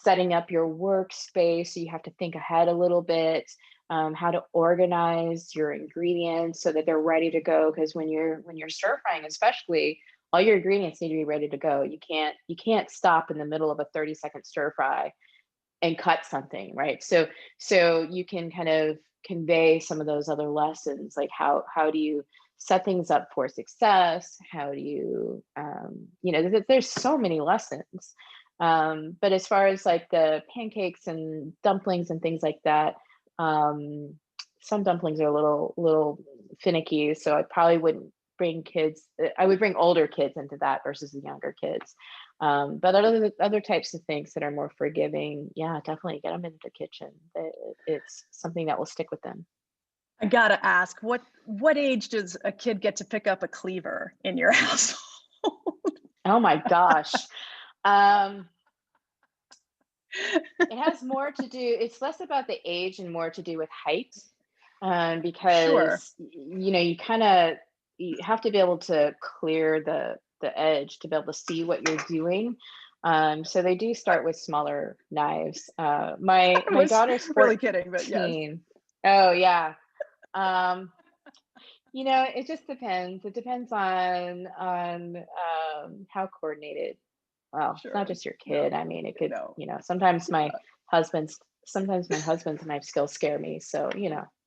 Setting up your workspace, so you have to think ahead a little bit, how to organize your ingredients so that they're ready to go, because when you're stir frying especially, all your ingredients need to be ready to go. You can't stop in the middle of a 30-second stir fry and cut something, right? So you can kind of convey some of those other lessons, like how do you set things up for success? How do you, there's so many lessons. But as far as like the pancakes and dumplings and things like that, some dumplings are a little finicky. So I probably wouldn't bring kids. I would bring older kids into that versus the younger kids. But other types of things that are more forgiving, yeah, definitely get them into the kitchen. It's something that will stick with them. I gotta ask, what age does a kid get to pick up a cleaver in your household? Oh my gosh. It has more to do, it's less about the age and more to do with height. Because Sure. you have to be able to clear the edge to be able to see what you're doing. So they do start with smaller knives. My daughter's 14. Really kidding, but yes. Oh yeah. It just depends. It depends on how coordinated. Well, Sure. It's not just your kid. No. I mean, it could, No. sometimes my husband's knife skills scare me. So,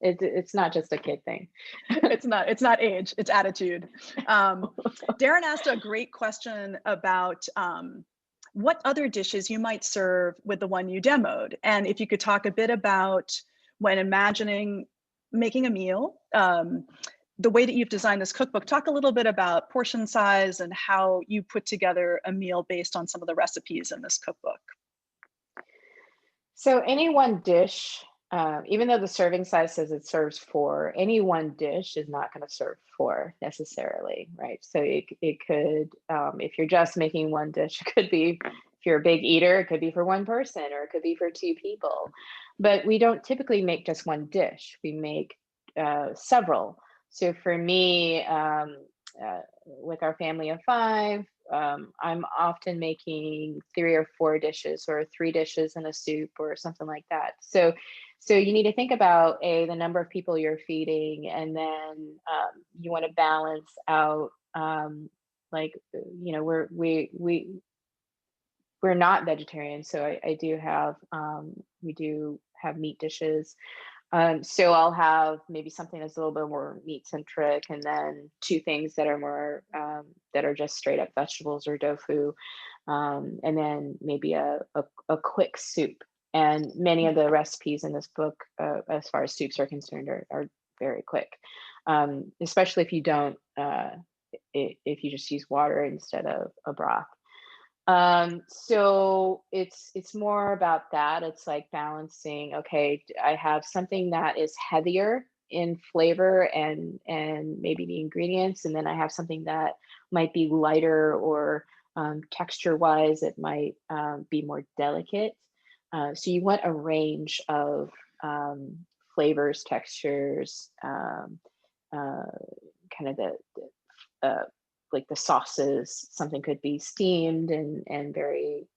it's not just a kid thing. It's not age, it's attitude. Darren asked a great question about what other dishes you might serve with the one you demoed. And if you could talk a bit about when imagining making a meal, the way that you've designed this cookbook, talk a little bit about portion size and how you put together a meal based on some of the recipes in this cookbook. So any one dish, even though the serving size says it serves 4, any one dish is not going to serve 4 necessarily, right? So it could, if you're just making one dish, it could be, if you're a big eater, it could be for one person, or it could be for 2 people. But we don't typically make just one dish. We make several. So for me, with our family of 5, I'm often making 3 or 4 dishes, or 3 dishes and a soup or something like that. So you need to think about the number of people you're feeding, and then you want to balance out, we're not vegetarian, so I do have we do have meat dishes. So I'll have maybe something that's a little bit more meat centric, and then 2 things that are more that are just straight up vegetables or tofu, and then maybe a quick soup. And many of the recipes in this book, as far as soups are concerned, are very quick, especially if you don't if you just use water instead of a broth. So it's more about that. It's like balancing, okay, I have something that is heavier in flavor and maybe the ingredients, and then I have something that might be lighter, or texture wise it might be more delicate. So you want a range of flavors, textures, kind of the like the sauces. Something could be steamed and very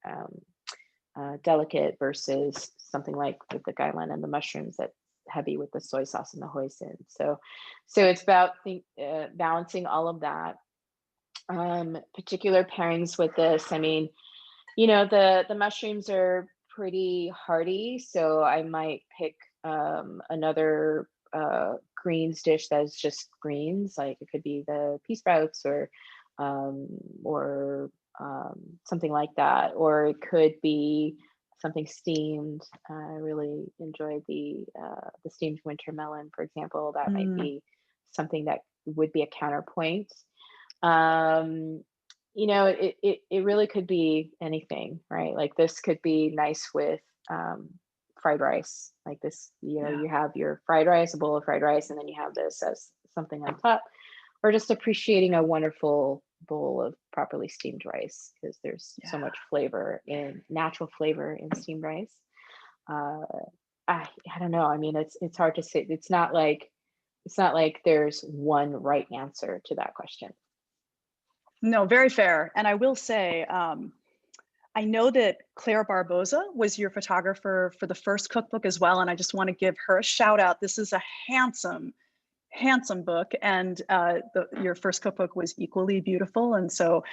delicate versus something like with the gailan and the mushrooms that's heavy with the soy sauce and the hoisin. So it's about balancing all of that. Particular pairings with this, I mean, the mushrooms are pretty hearty, so I might pick another greens dish that's just greens, like it could be the pea sprouts or something like that, or it could be something steamed. I really enjoy the steamed winter melon, for example. That might be something that would be a counterpoint. It really could be anything, right? Like this could be nice with fried rice, like this, you have your fried rice, a bowl of fried rice, and then you have this as something on top, or just appreciating a wonderful bowl of properly steamed rice, because there's so much natural flavor in steamed rice. I don't know. I mean, it's hard to say. It's not like there's one right answer to that question. No, very fair. And I will say, I know that Claire Barboza was your photographer for the first cookbook as well. And I just want to give her a shout out. This is a handsome book. And your first cookbook was equally beautiful. And so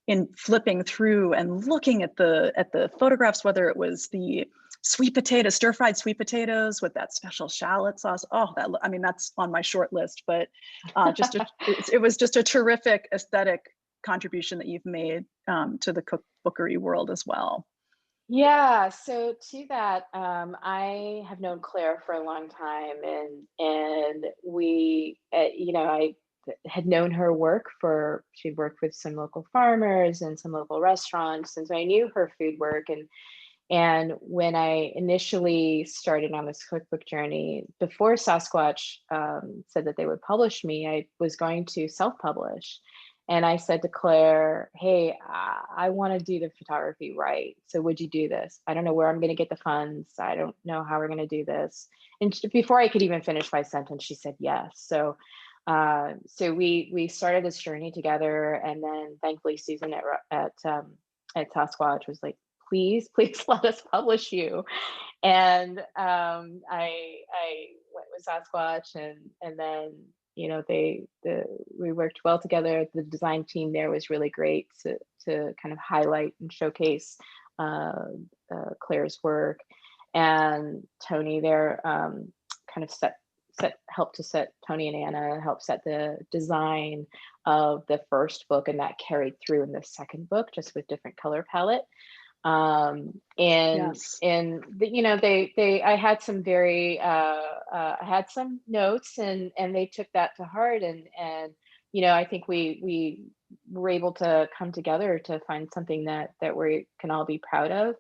in flipping through and looking at the photographs, whether it was the stir-fried sweet potatoes with that special shallot sauce. Oh, that's on my short list, but it was just a terrific aesthetic contribution that you've made to the cookbookery world as well. Yeah, so to that, I have known Claire for a long time, and we, I had known her work she'd worked with some local farmers and some local restaurants, and so I knew her food work. And when I initially started on this cookbook journey, before Sasquatch said that they would publish me, I was going to self-publish. And I said to Claire, hey, I want to do the photography right. So would you do this? I don't know where I'm going to get the funds. I don't know how we're going to do this. And before I could even finish my sentence, she said yes. So we started this journey together. And then thankfully Susan at Sasquatch was like, please let us publish you. And I went with Sasquatch, and then we worked well together. The design team there was really great to kind of highlight and showcase Claire's work, and Tony there kind of helped to set Tony and Anna helped set the design of the first book, and that carried through in the second book, just with different color palette. I had some I had some notes, and they took that to heart, and I think we were able to come together to find something that we can all be proud of.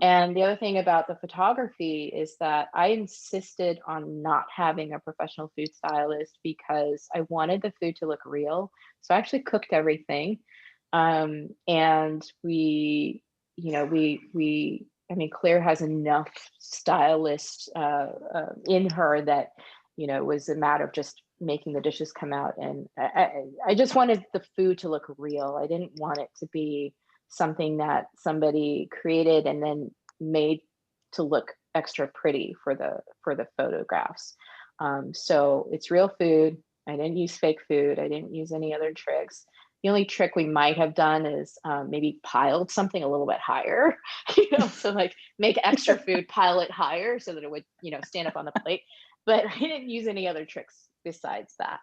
And the other thing about the photography is that I insisted on not having a professional food stylist because I wanted the food to look real. So I actually cooked everything, and Claire has enough stylists in her that, it was a matter of just making the dishes come out. And I just wanted the food to look real. I didn't want it to be something that somebody created and then made to look extra pretty for the photographs. So it's real food. I didn't use fake food. I didn't use any other tricks. The only trick we might have done is maybe piled something a little bit higher, so like make extra food, pile it higher so that it would, stand up on the plate. But I didn't use any other tricks besides that.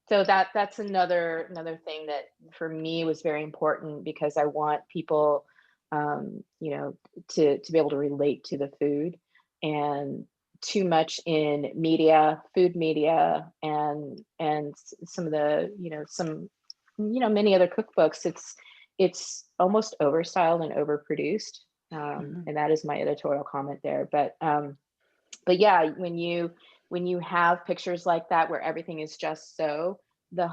So that's another thing that for me was very important, because I want people, to be able to relate to the food. And too much in media, food media, and some of the, many other cookbooks, it's almost overstyled and overproduced. And that is my editorial comment there. But yeah, when you have pictures like that where everything is just so, the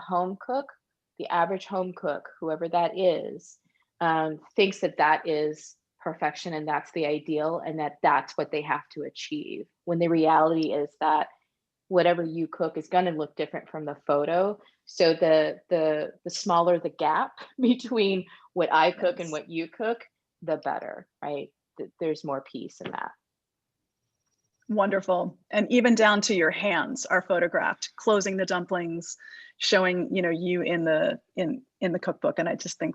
average home cook, whoever that is, thinks that is perfection, and that's the ideal, and that's what they have to achieve, when the reality is that whatever you cook is going to look different from the photo. So the smaller the gap between what I cook and what you cook, the better, right? There's more peace in that. Wonderful. And even down to your hands are photographed, closing the dumplings, showing, you know, you in the cookbook. And I just think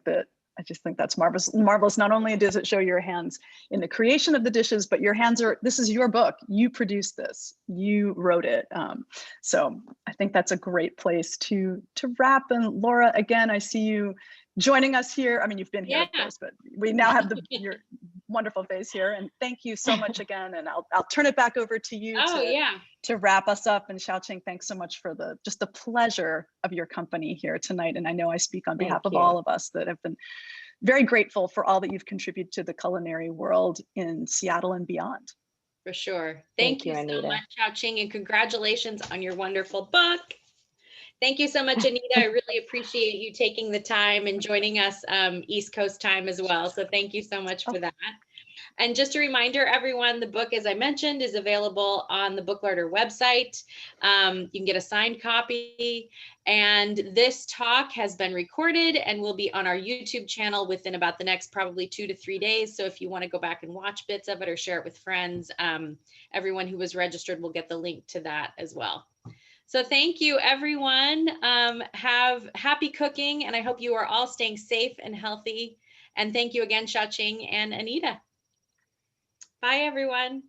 that's marvelous. Marvelous. Not only does it show your hands in the creation of the dishes, but your hands are, this is your book. You produced this, you wrote it. So I think that's a great place to wrap. And Laura, again, I see you joining us here. I mean, you've been here, of course, but we now have your wonderful face here. And thank you so much again. And I'll turn it back over to you to wrap us up. And Hsiao-Ching, thanks so much for just the pleasure of your company here tonight. And I know I speak on behalf of all of us that have been very grateful for all that you've contributed to the culinary world in Seattle and beyond. For sure. Thank you so much, Hsiao-Ching, and congratulations on your wonderful book. Thank you so much, Anita. I really appreciate you taking the time and joining us East Coast time as well. So thank you so much for that. And just a reminder, everyone, the book, as I mentioned, is available on the Booklarder website. You can get a signed copy. And this talk has been recorded and will be on our YouTube channel within about the next probably 2 to 3 days. So if you want to go back and watch bits of it or share it with friends, everyone who was registered will get the link to that as well. So thank you, everyone. Have happy cooking, and I hope you are all staying safe and healthy. And thank you again, Hsiao-Ching and Anita. Bye, everyone.